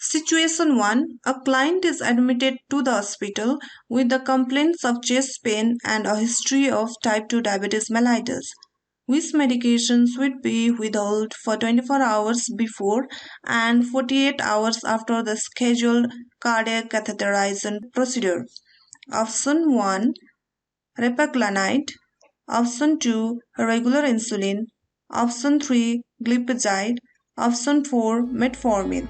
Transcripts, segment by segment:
Situation 1. A client is admitted to the hospital with the complaints of chest pain and a history of type 2 diabetes mellitus, which medications would be withheld for 24 hours before and 48 hours after the scheduled cardiac catheterization procedure. Option 1. Repaglanite. Option 2. Regular insulin. Option 3. Glipizide. Option 4. Metformin.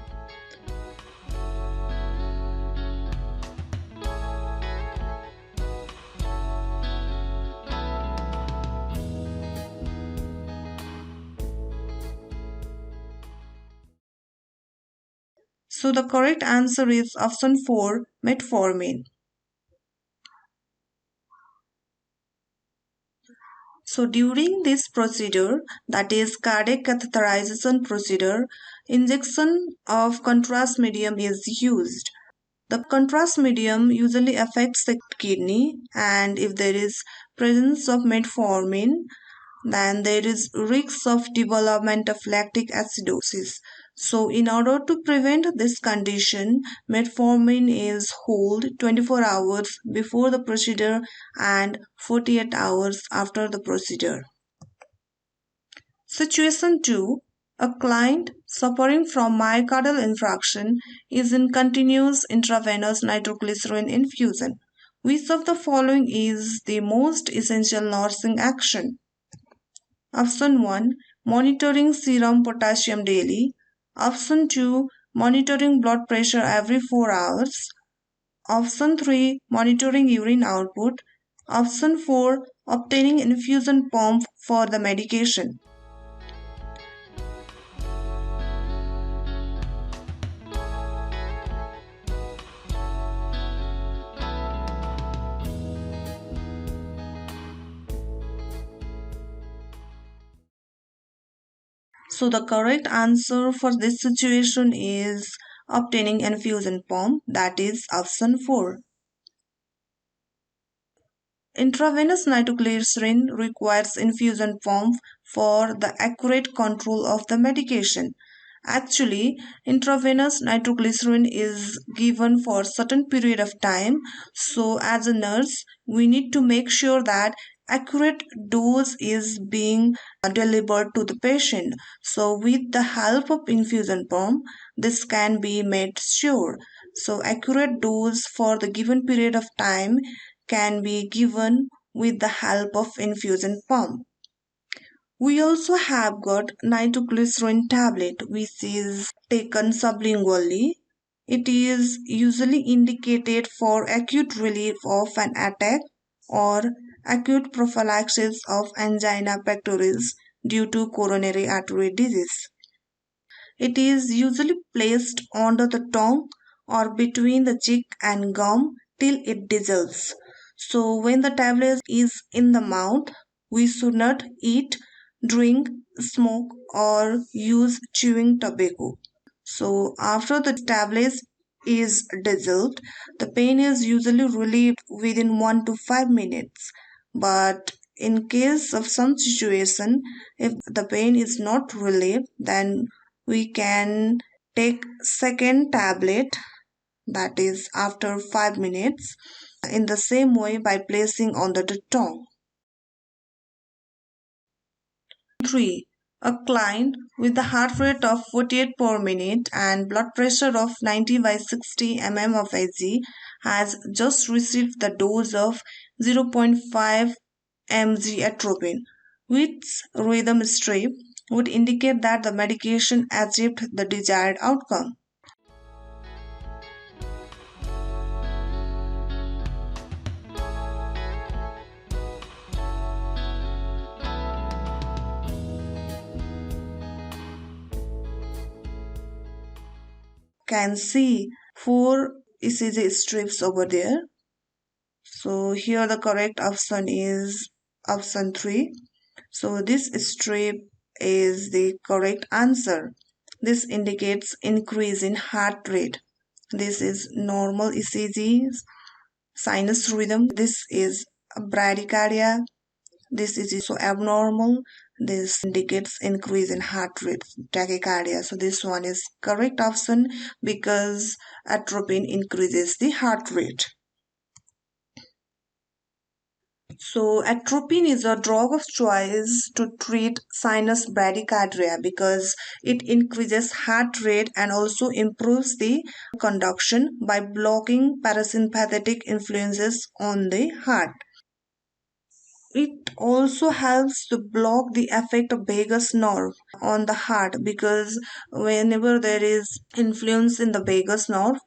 So the correct answer is option 4, metformin. So during this procedure, that is cardiac catheterization procedure, injection of contrast medium is used. The contrast medium usually affects the kidney, and if there is presence of metformin, then there is risk of development of lactic acidosis. So in order to prevent this condition, metformin is held 24 hours before the procedure and 48 hours after the procedure. Situation 2. A client suffering from myocardial infraction is in continuous intravenous nitroglycerin infusion. Which of the following is the most essential nursing action? Option 1. Monitoring serum potassium daily. Option 2. Monitoring blood pressure every 4 hours. Option 3. Monitoring urine output. Option 4. Obtaining infusion pump for the medication. So the correct answer for this situation is obtaining infusion pump, that is option 4. Intravenous nitroglycerin requires infusion pump for the accurate control of the medication. Actually, intravenous nitroglycerin is given for a certain period of time. So as a nurse, we need to make sure that accurate dose is being delivered to the patient. So with the help of infusion pump, this can be made sure. So accurate dose for the given period of time can be given with the help of infusion pump. We also have got nitroglycerin tablet, which is taken sublingually. It is usually indicated for acute relief of an attack or acute prophylaxis of angina pectoris due to coronary artery disease. It is usually placed under the tongue or between the cheek and gum till it dissolves. So when the tablet is in the mouth, we should not eat, drink, smoke or use chewing tobacco. So after the tablet is dissolved, the pain is usually relieved within 1 to 5 minutes. But in case of some situation, if the pain is not relieved, then we can take second tablet, that is after 5 minutes, in the same way by placing on the tongue. 3. A client with the heart rate of 48 per minute and blood pressure of 90 by 60 mm of Hg has just received the dose of 0.5 mg atropine, which rhythm strip would indicate that the medication achieved the desired outcome. Can see 4 ECG strips over there. So here the correct option is option 3. So this strip is the correct answer. This indicates increase in heart rate. This is normal ECG, sinus rhythm. This is bradycardia. This is so abnormal. This indicates increase in heart rate, tachycardia. So this one is correct option because atropine increases the heart rate. So atropine is a drug of choice to treat sinus bradycardia because it increases heart rate and also improves the conduction by blocking parasympathetic influences on the heart. It also helps to block the effect of vagus nerve on the heart because whenever there is influence in the vagus nerve,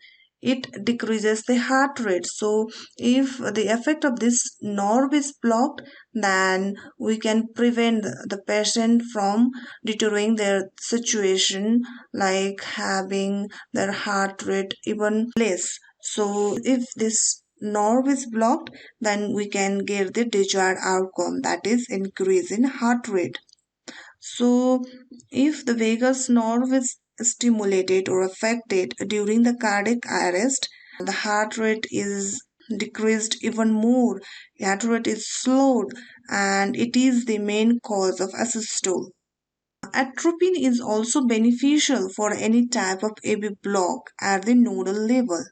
it decreases the heart rate. So if the effect of this nerve is blocked, then we can prevent the patient from deteriorating their situation, like having their heart rate even less. So if this nerve is blocked, then we can get the desired outcome, that is increase in heart rate. So if the vagus nerve is stimulated or affected during the cardiac arrest, the heart rate is decreased even more. Heart rate is slowed and it is the main cause of asystole. Atropine is also beneficial for any type of AV block at the nodal level.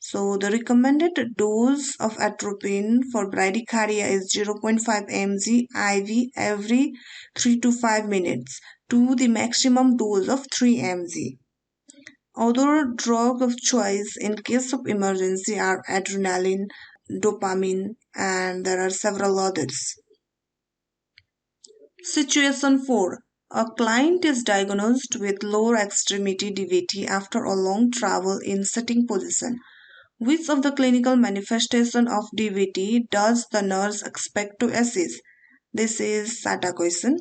So the recommended dose of atropine for bradycardia is 0.5 mg IV every 3 to 5 minutes to the maximum dose of 3 mg. Other drugs of choice in case of emergency are adrenaline, dopamine, and there are several others. Situation 4. A client is diagnosed with lower extremity DVT after a long travel in sitting position. Which of the clinical manifestation of DVT does the nurse expect to assess? This is SATA question.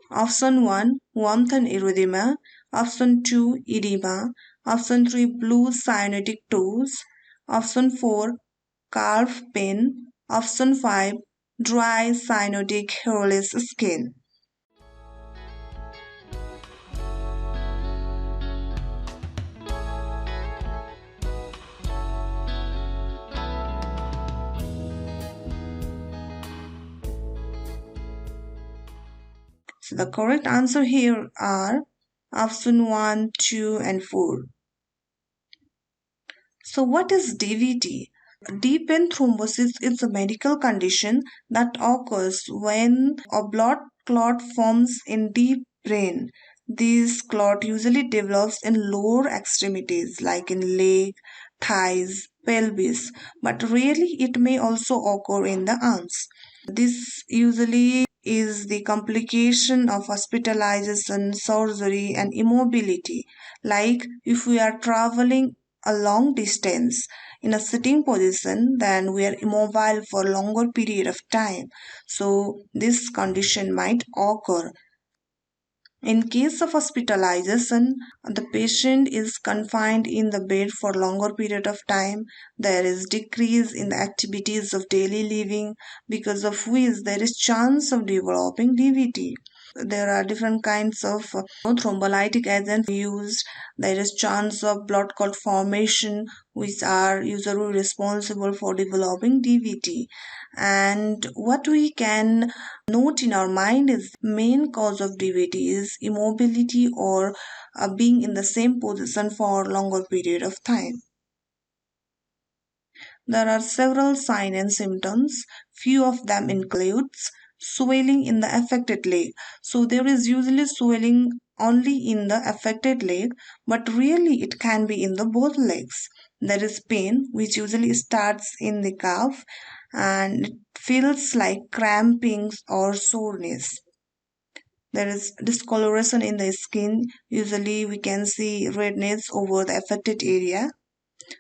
Option 1, warmth and erythema. Option 2, edema. Option 3, blue cyanotic toes. Option 4, calf pain. Option 5, dry cyanotic hairless skin. So the correct answer here are option 1, 2 and 4. So what is DVT? Deep vein thrombosis is a medical condition that occurs when a blood clot forms in deep brain. This clot usually develops in lower extremities like in leg, thighs, pelvis, but rarely it may also occur in the arms. This usually is the complication of hospitalization, surgery, and immobility. Like if we are traveling a long distance in a sitting position, then we are immobile for a longer period of time. So this condition might occur. In case of hospitalization, the patient is confined in the bed for longer period of time. There is decrease in the activities of daily living because of which there is chance of developing DVT. There are different kinds of thrombolytic agents used. There is chance of blood clot formation, which are usually responsible for developing DVT. And what we can note in our mind is main cause of DVT is immobility or being in the same position for a longer period of time. There are several signs and symptoms. Few of them includes swelling in the affected leg. So there is usually swelling only in the affected leg, but really it can be in the both legs. There is pain which usually starts in the calf and it feels like cramping or soreness. There is discoloration in the skin. Usually we can see redness over the affected area.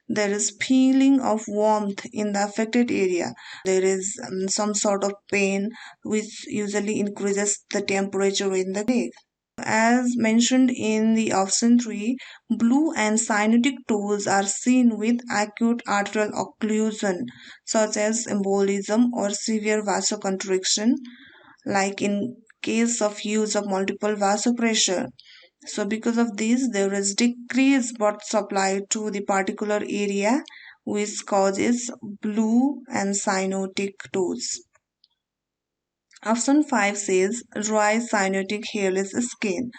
There is feeling of warmth in the affected area. There is some sort of pain which usually increases the temperature in the leg. As mentioned in the option 3, blue and cyanotic toes are seen with acute arterial occlusion such as embolism or severe vasoconstriction, like in case of use of multiple vasopressor. So because of this, there is decreased blood supply to the particular area which causes blue and cyanotic toes. Option 5 says dry cyanotic hairless skin.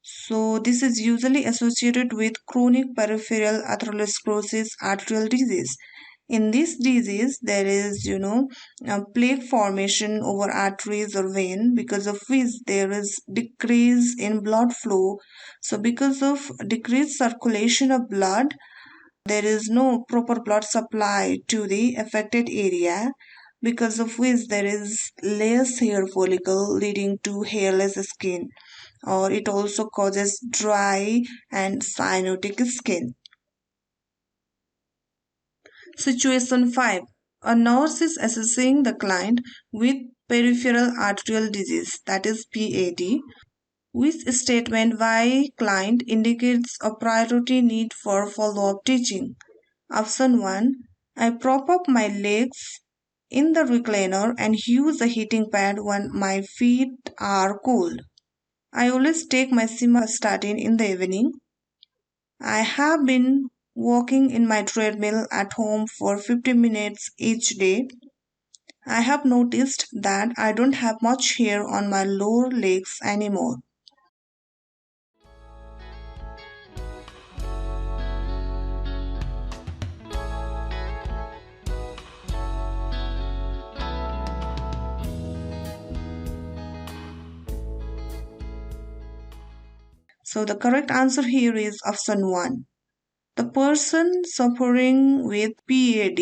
So this is usually associated with chronic peripheral atherosclerosis arterial disease. In this disease, there is, a plaque formation over arteries or vein, because of which there is decrease in blood flow. So because of decreased circulation of blood, there is no proper blood supply to the affected area, because of which there is less hair follicle leading to hairless skin, or it also causes dry and cyanotic skin. Situation 5. A nurse is assessing the client with peripheral arterial disease, that is PAD, which statement by client indicates a priority need for follow-up teaching. Option 1. I prop up my legs in the recliner and use a heating pad when my feet are cold. I always take my simvastatin in the evening. I have been walking in my treadmill at home for 50 minutes each day. I have noticed that I don't have much hair on my lower legs anymore. So the correct answer here is option 1. The person suffering with PAD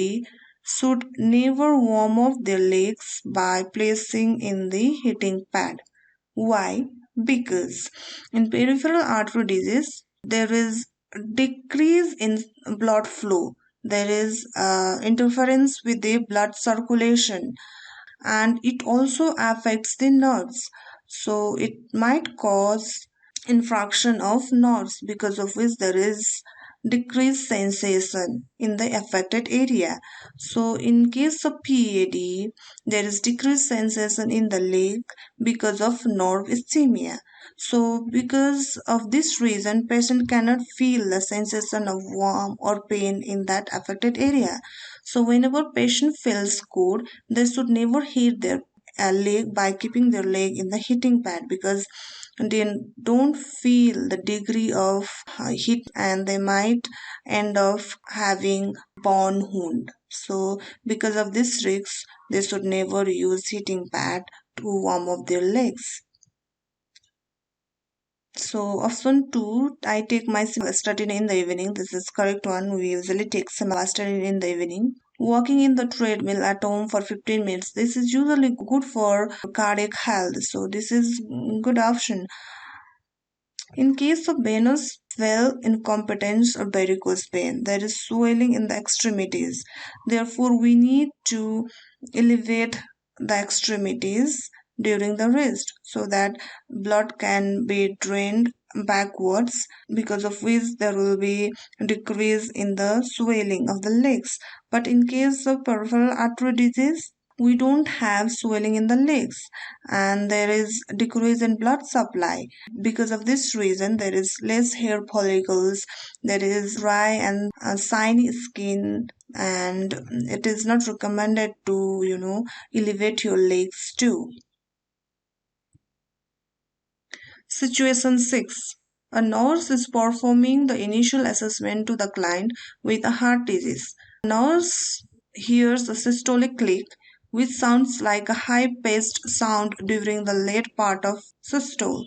should never warm up their legs by placing in the heating pad. Why? Because in peripheral artery disease, there is decrease in blood flow. There is interference with the blood circulation, and it also affects the nerves. So it might cause infraction of nerves, because of which there is decreased sensation in the affected area. So in case of PAD, there is decreased sensation in the leg because of nerve ischemia. So because of this reason, patient cannot feel the sensation of warm or pain in that affected area. So whenever patient feels cold, they should never heat their leg by keeping their leg in the heating pad, because they don't feel the degree of heat and they might end up having burn wound. So because of this risk, they should never use heating pad to warm up their legs. So option 2, I take my simvastatin in the evening. This is correct one. We usually take simvastatin in the evening. Walking in the treadmill at home for 15 minutes. This is usually good for cardiac health. So this is good option. In case of venous well incompetence or varicose vein, there is swelling in the extremities. Therefore, we need to elevate the extremities during the rest so that blood can be drained backwards, because of which there will be decrease in the swelling of the legs. But in case of peripheral artery disease, we don't have swelling in the legs and there is decrease in blood supply. Because of this reason, there is less hair follicles, there is dry and shiny skin, and it is not recommended to elevate your legs too. Situation 6. A nurse is performing the initial assessment to the client with a heart disease. Nurse hears a systolic click, which sounds like a high-pitched sound during the late part of systole.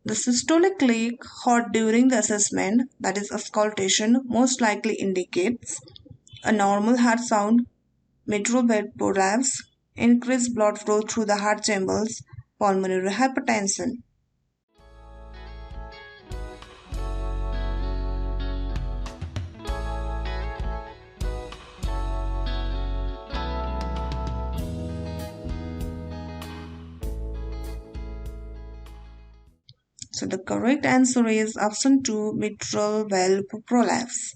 The systolic click heard during the assessment, that is auscultation, most likely indicates a normal heart sound, mitral valve prolapse, increased blood flow through the heart chambers, pulmonary hypertension. So the correct answer is option 2, mitral valve prolapse.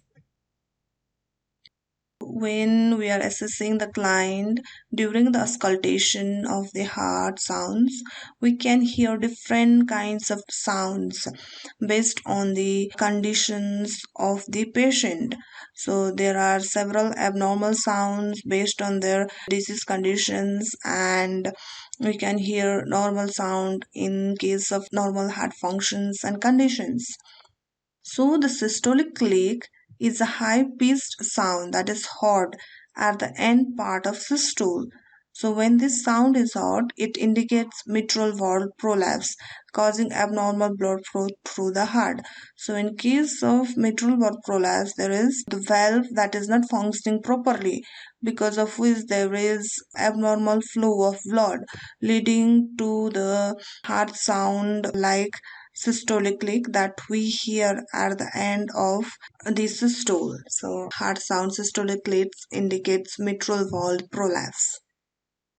When we are assessing the client during the auscultation of the heart sounds, we can hear different kinds of sounds based on the conditions of the patient. So there are several abnormal sounds based on their disease conditions, and We can hear normal sound in case of normal heart functions and conditions. So the systolic click is a high-pitched sound that is heard at the end part of systole. So when this sound is heard, it indicates mitral valve prolapse, causing abnormal blood flow through the heart. So in case of mitral valve prolapse, there is the valve that is not functioning properly, because of which there is abnormal flow of blood, leading to the heart sound like systolic click that we hear at the end of the systole. So heart sound systolic clicks indicates mitral valve prolapse.